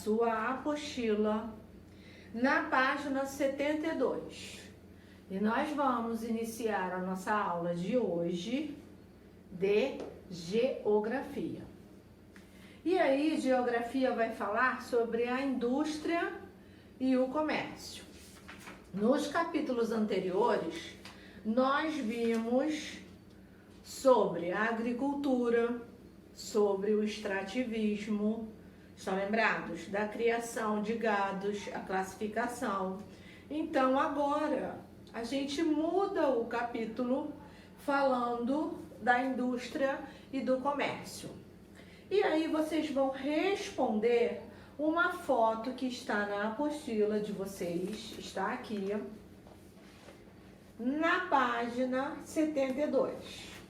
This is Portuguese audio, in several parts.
sua apostila na página 72. E nós vamos iniciar a nossa aula de hoje de geografia. E aí, geografia vai falar sobre a indústria e o comércio. Nos capítulos anteriores, nós vimos sobre a agricultura, sobre o extrativismo, estão lembrados? Da criação de gados, a classificação. Então, agora, a gente muda o capítulo falando da indústria e do comércio. E aí vocês vão responder uma foto que está na apostila de vocês, está aqui, na página 72.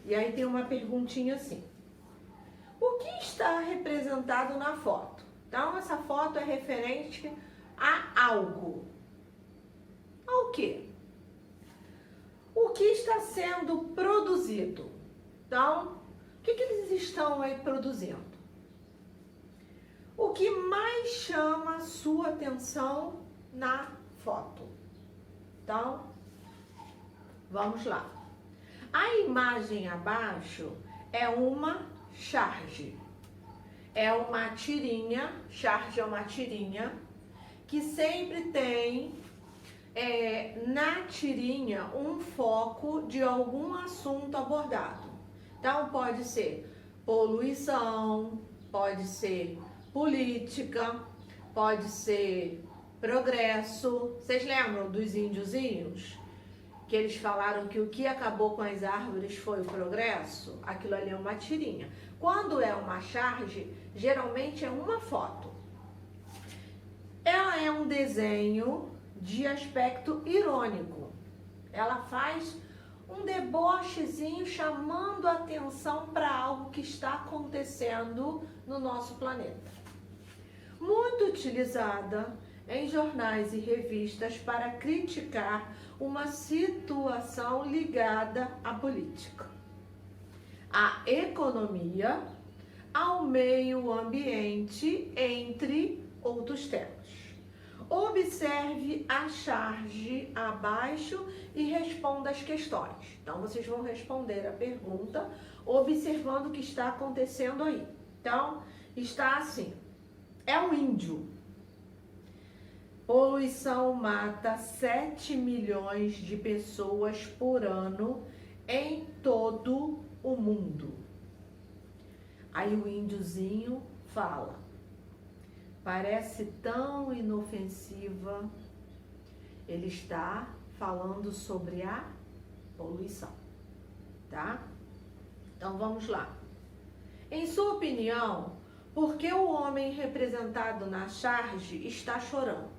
E aí tem uma perguntinha assim: o que está representado na foto? Então, essa foto é referente a algo. Ao quê? O que está sendo produzido? Então, o que eles estão aí produzindo? O que mais chama a sua atenção na foto? Então, vamos lá. A imagem abaixo é uma charge. É uma tirinha, charge é uma tirinha, que sempre tem na tirinha um foco de algum assunto abordado. Então, pode ser poluição, pode ser política, pode ser progresso. Vocês lembram dos índiozinhos? Que eles falaram que o que acabou com as árvores foi o progresso? Aquilo ali é uma tirinha. Quando é uma charge, geralmente é uma foto. Ela é um desenho de aspecto irônico. Ela faz um debochezinho chamando a atenção para algo que está acontecendo no nosso planeta. Muito utilizada em jornais e revistas para criticar uma situação ligada à política, à economia, ao meio ambiente, entre outros temas. Observe a charge abaixo e responda as questões. Então, vocês vão responder a pergunta observando o que está acontecendo aí. Então, está assim: é um índio. Poluição mata 7 milhões de pessoas por ano em todo o mundo. Aí o índiozinho fala: parece tão inofensiva. Ele está falando sobre a poluição, tá? Então vamos lá. Em sua opinião, por que o homem representado na charge está chorando?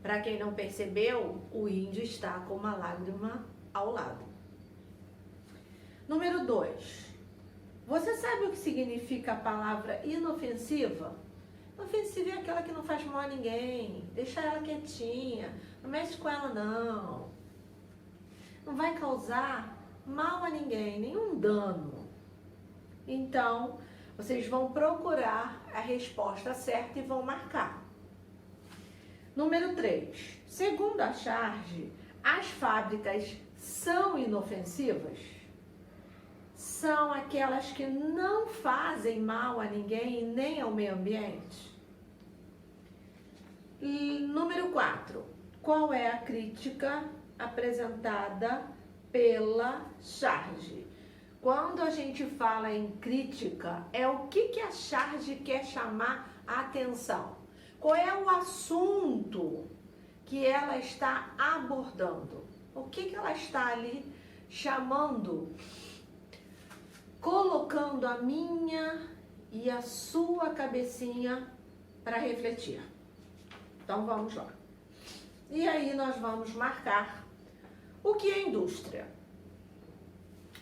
Para quem não percebeu, o índio está com uma lágrima ao lado. Número 2. Você sabe o que significa a palavra inofensiva? Inofensiva é aquela que não faz mal a ninguém. Deixa ela quietinha. Não mexe com ela, não. Não vai causar mal a ninguém, nenhum dano. Então, vocês vão procurar a resposta certa e vão marcar. Número 3. Segundo a charge, as fábricas são inofensivas? São aquelas que não fazem mal a ninguém nem ao meio ambiente? E número 4. Qual é a crítica apresentada pela charge? Quando a gente fala em crítica, é o que a charge quer chamar a atenção? Qual é o assunto que ela está abordando? O que ela está ali chamando, colocando a minha e a sua cabecinha para refletir? Então vamos lá. E aí nós vamos marcar o que é indústria.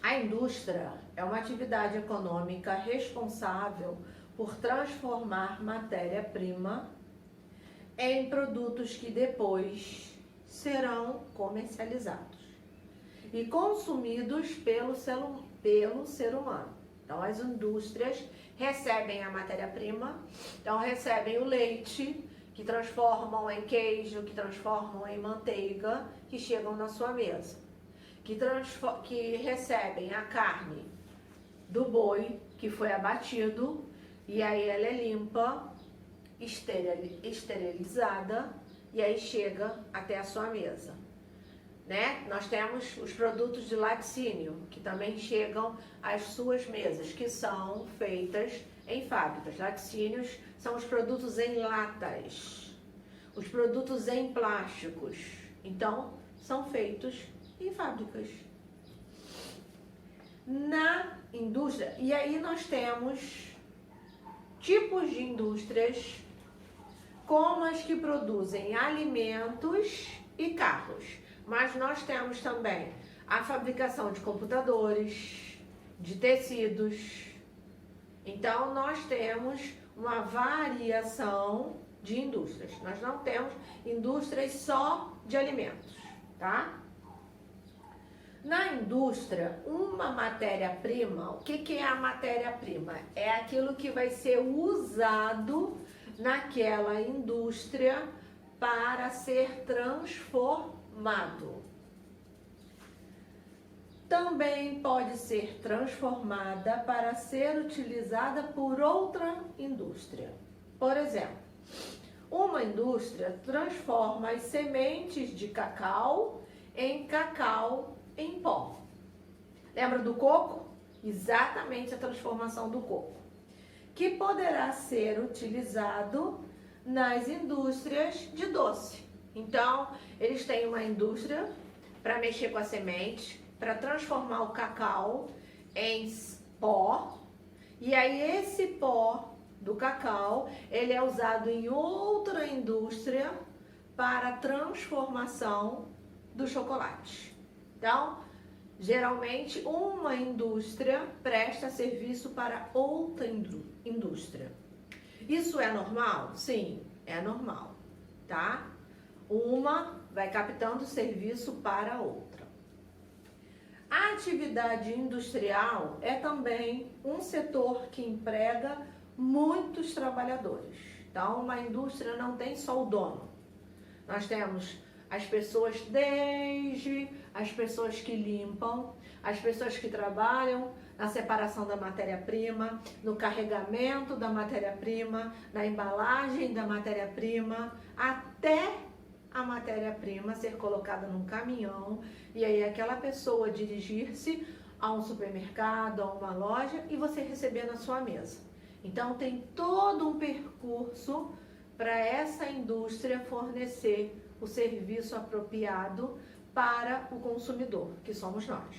A indústria é uma atividade econômica responsável por transformar matéria-prima em produtos que depois serão comercializados e consumidos pelo ser humano. Então, as indústrias recebem a matéria-prima, então recebem o leite, que transformam em queijo, que transformam em manteiga, que chegam na sua mesa. Que recebem a carne do boi, que foi abatido, e aí ela é limpa, esterilizada, e aí chega até a sua mesa. Né? Nós temos os produtos de laticínio, que também chegam às suas mesas, que são feitas em fábricas. Laticínios são os produtos em latas, os produtos em plásticos. Então, são feitos em fábricas. Na indústria, e aí nós temos tipos de indústrias, como as que produzem alimentos e carros. Mas nós temos também a fabricação de computadores, de tecidos. Então, nós temos uma variação de indústrias. Nós não temos indústrias só de alimentos, tá? Na indústria, uma matéria-prima, o que é a matéria-prima? É aquilo que vai ser usado naquela indústria para ser transformado. Também pode ser transformada para ser utilizada por outra indústria. Por exemplo, uma indústria transforma as sementes de cacau em pó. Lembra do coco? Exatamente a transformação do coco, que poderá ser utilizado nas indústrias de doce. Então, eles têm uma indústria para mexer com a semente, para transformar o cacau em pó, e aí esse pó do cacau, ele é usado em outra indústria para a transformação do chocolate. Então, geralmente, uma indústria presta serviço para outra indústria. Isso é normal? Sim, é normal, tá? Uma vai captando serviço para a outra. A atividade industrial é também um setor que emprega muitos trabalhadores. Então, uma indústria não tem só o dono. Nós temos as pessoas, desde as pessoas que limpam, as pessoas que trabalham na separação da matéria-prima, no carregamento da matéria-prima, na embalagem da matéria-prima, até a matéria-prima ser colocada num caminhão e aí aquela pessoa dirigir-se a um supermercado, a uma loja e você receber na sua mesa. Então, tem todo um percurso para essa indústria fornecer o serviço apropriado para o consumidor, que somos nós.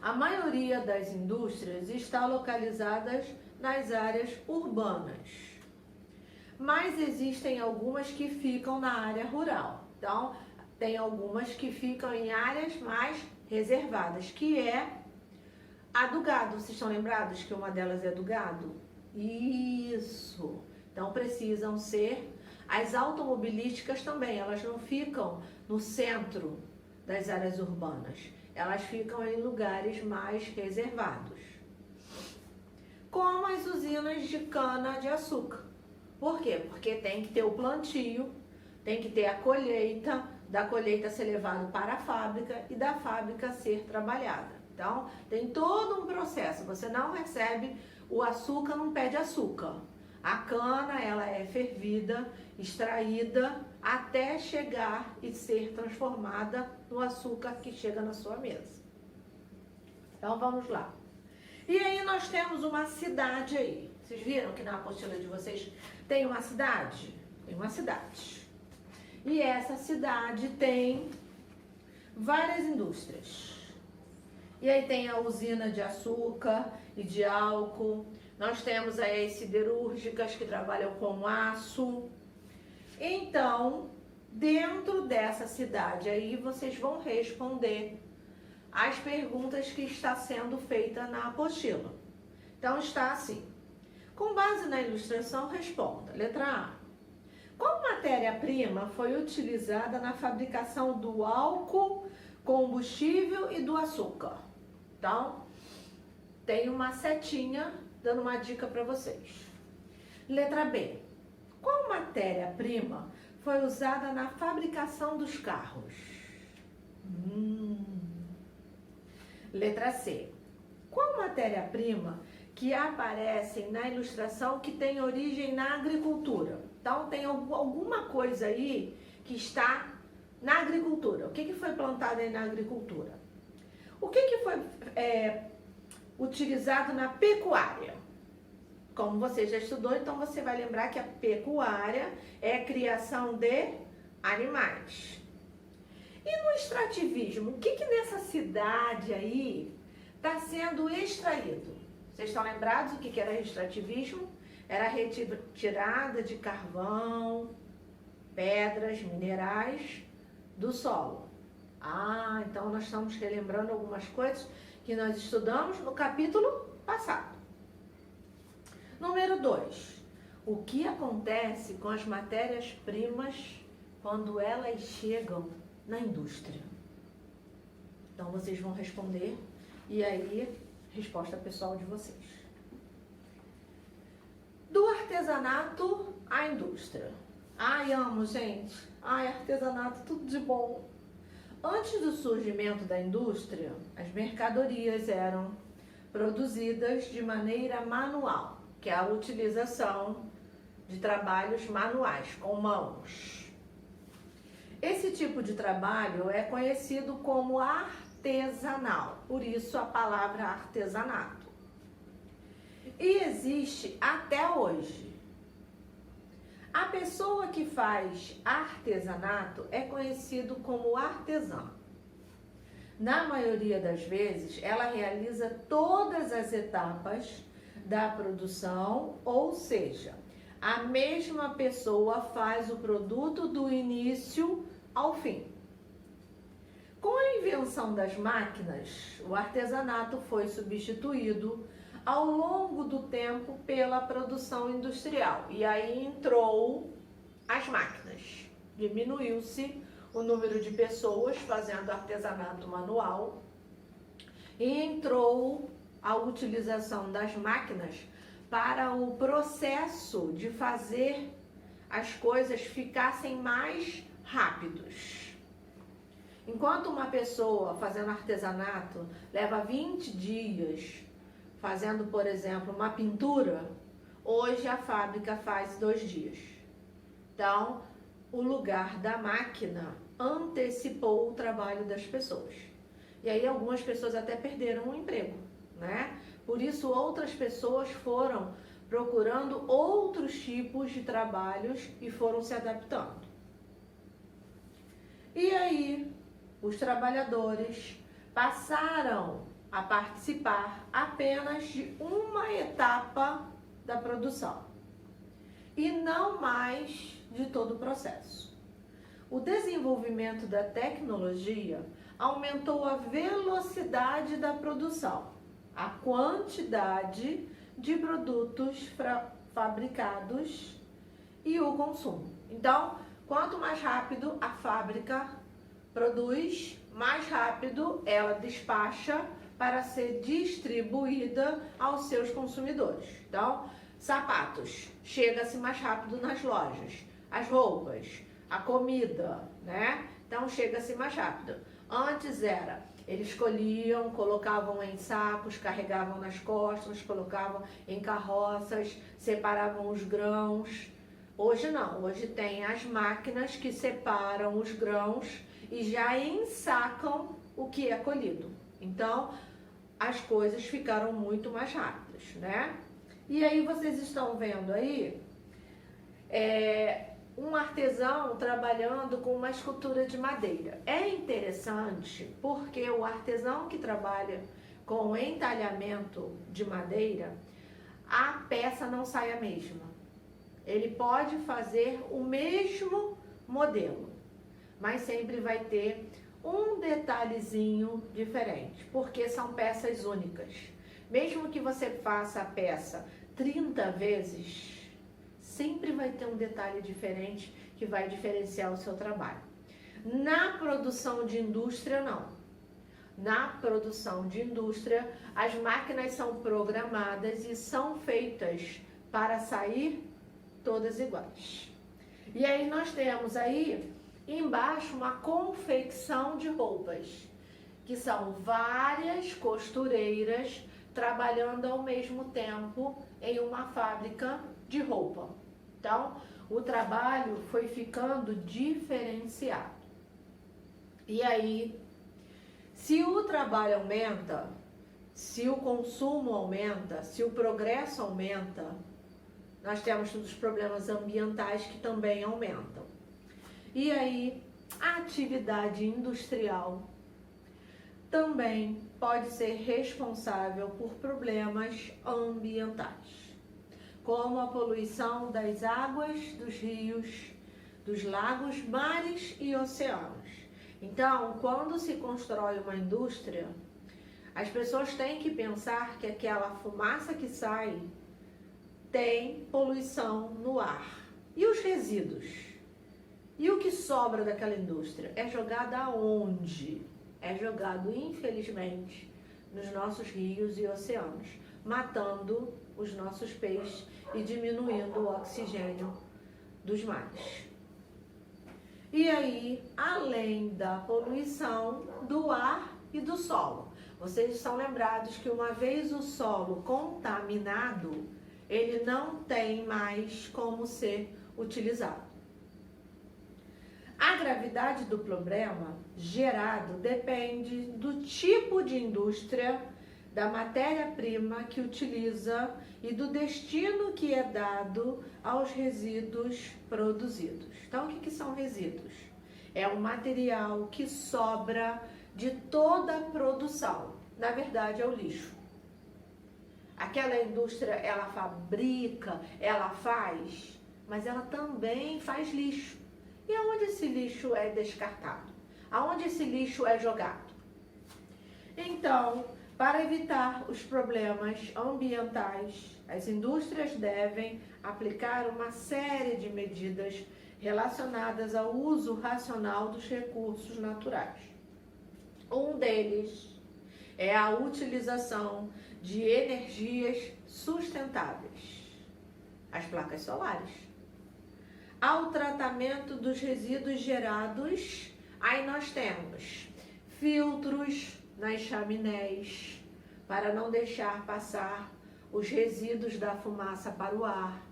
A maioria das indústrias está localizadas nas áreas urbanas, mas existem algumas que ficam na área rural. Então, tem algumas que ficam em áreas mais reservadas, que é a do gado. Vocês estão lembrados que uma delas é do gado? Isso! Então, precisam ser. As automobilísticas também, elas não ficam no centro das áreas urbanas. Elas ficam em lugares mais reservados. Como as usinas de cana-de-açúcar. Por quê? Porque tem que ter o plantio, tem que ter a colheita, da colheita ser levado para a fábrica e da fábrica ser trabalhada. Então, tem todo um processo. Você não recebe o açúcar num pé de açúcar. A cana, ela é fervida, extraída, até chegar e ser transformada no açúcar que chega na sua mesa. Então, vamos lá. E aí, nós temos uma cidade aí. Vocês viram que na apostila de vocês tem uma cidade? Tem uma cidade. E essa cidade tem várias indústrias. E aí tem a usina de açúcar e de álcool. Nós temos aí as siderúrgicas que trabalham com aço. Então, dentro dessa cidade aí, vocês vão responder as perguntas que está sendo feita na apostila. Então, está assim. Com base na ilustração, responda. Letra A. Qual matéria-prima foi utilizada na fabricação do álcool, combustível e do açúcar? Então, tem uma setinha dando uma dica para vocês. Letra B. Qual matéria-prima foi usada na fabricação dos carros? Letra C. Qual matéria-prima que aparece na ilustração que tem origem na agricultura? Então, tem alguma coisa aí que está na agricultura. O que foi plantado aí na agricultura? O que foi utilizado na pecuária? Como você já estudou, então você vai lembrar que a pecuária é a criação de animais. E no extrativismo, o que nessa cidade aí está sendo extraído? Vocês estão lembrados o que era extrativismo? Era a retirada de carvão, pedras, minerais do solo. Então nós estamos relembrando algumas coisas que nós estudamos no capítulo passado. Número 2. O que acontece com as matérias-primas quando elas chegam na indústria? Então vocês vão responder e aí, resposta pessoal de vocês. Do artesanato à indústria. Amo, gente. Artesanato, tudo de bom. Antes do surgimento da indústria, as mercadorias eram produzidas de maneira manual, que é a utilização de trabalhos manuais, com mãos. Esse tipo de trabalho é conhecido como artesanal, por isso a palavra artesanato. E existe até hoje. A pessoa que faz artesanato é conhecido como artesã. Na maioria das vezes, ela realiza todas as etapas da produção, ou seja, a mesma pessoa faz o produto do início ao fim. Com a invenção das máquinas, o artesanato foi substituído ao longo do tempo pela produção industrial. E aí entrou as máquinas. Diminuiu-se o número de pessoas fazendo artesanato manual e entrou a utilização das máquinas para o processo de fazer as coisas ficassem mais rápidos. Enquanto uma pessoa fazendo artesanato leva 20 dias fazendo, por exemplo, uma pintura, hoje a fábrica faz 2 dias. Então, o lugar da máquina antecipou o trabalho das pessoas. E aí algumas pessoas até perderam o emprego, né? Por isso outras pessoas foram procurando outros tipos de trabalhos e foram se adaptando. E aí, os trabalhadores passaram a participar apenas de uma etapa da produção e não mais de todo o processo. O desenvolvimento da tecnologia aumentou a velocidade da produção, a quantidade de produtos fabricados e o consumo. Então, quanto mais rápido a fábrica produz, mais rápido ela despacha para ser distribuída aos seus consumidores. Então, sapatos, chega-se mais rápido nas lojas. As roupas, a comida, né? Então, chega-se mais rápido. Antes eles colhiam, colocavam em sacos, carregavam nas costas, colocavam em carroças, separavam os grãos. Hoje não, hoje tem as máquinas que separam os grãos e já ensacam o que é colhido. Então, as coisas ficaram muito mais rápidas, né? E aí vocês estão vendo aí um artesão trabalhando com uma escultura de madeira. É interessante porque o artesão que trabalha com entalhamento de madeira, a peça não sai a mesma. Ele pode fazer o mesmo modelo, mas sempre vai ter um detalhezinho diferente, porque são peças únicas. Mesmo que você faça a peça 30 vezes, sempre vai ter um detalhe diferente que vai diferenciar o seu trabalho. Na produção de indústria, não. na produção de indústria, as máquinas são programadas e são feitas para sair todas iguais. E aí nós temos aí embaixo uma confecção de roupas, que são várias costureiras trabalhando ao mesmo tempo em uma fábrica de roupa. Então, o trabalho foi ficando diferenciado. E aí, se o trabalho aumenta, se o consumo aumenta, se o progresso aumenta, nós temos todos os problemas ambientais que também aumentam. E aí, a atividade industrial também pode ser responsável por problemas ambientais, como a poluição das águas, dos rios, dos lagos, mares e oceanos. Então, quando se constrói uma indústria, as pessoas têm que pensar que aquela fumaça que sai tem poluição no ar. E os resíduos? E o que sobra daquela indústria? É jogado aonde? É jogado, infelizmente, nos nossos rios e oceanos, matando os nossos peixes e diminuindo o oxigênio dos mares. E aí, além da poluição do ar e do solo. Vocês estão lembrados que uma vez o solo contaminado, ele não tem mais como ser utilizado. A gravidade do problema gerado depende do tipo de indústria, da matéria-prima que utiliza e do destino que é dado aos resíduos produzidos. Então, o que são resíduos? É o material que sobra de toda a produção. Na verdade, é o lixo. Aquela indústria, ela fabrica, ela faz, mas ela também faz lixo. E aonde esse lixo é descartado? Aonde esse lixo é jogado? Então, para evitar os problemas ambientais, as indústrias devem aplicar uma série de medidas relacionadas ao uso racional dos recursos naturais. Um deles é a utilização de energias sustentáveis, as placas solares. Ao tratamento dos resíduos gerados, aí nós temos filtros nas chaminés para não deixar passar os resíduos da fumaça para o ar,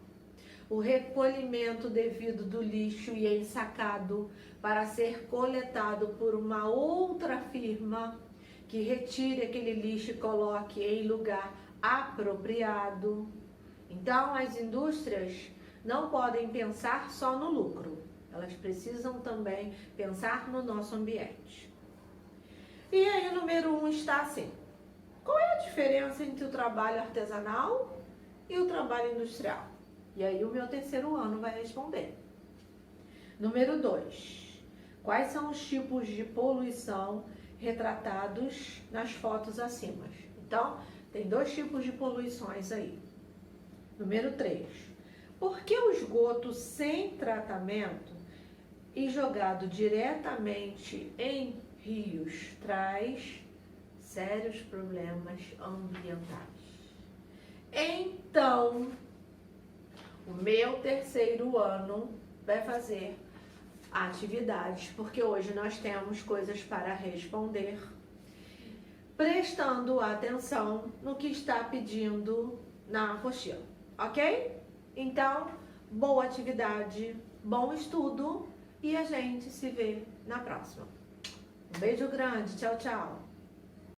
o recolhimento devido do lixo e ensacado para ser coletado por uma outra firma que retire aquele lixo e coloque em lugar apropriado. Então, as indústrias não podem pensar só no lucro, elas precisam também pensar no nosso ambiente. E aí o número 1 está assim: qual é a diferença entre o trabalho artesanal e o trabalho industrial? E aí o meu terceiro ano vai responder. Número 2, quais são os tipos de poluição retratados nas fotos acima? Então, tem 2 tipos de poluições aí. Número 3, por que o esgoto sem tratamento e jogado diretamente em rios traz sérios problemas ambientais? Então, o meu terceiro ano vai fazer atividades, porque hoje nós temos coisas para responder, prestando atenção no que está pedindo na apostila, ok? Então, boa atividade, bom estudo e a gente se vê na próxima. Um beijo grande, tchau, tchau!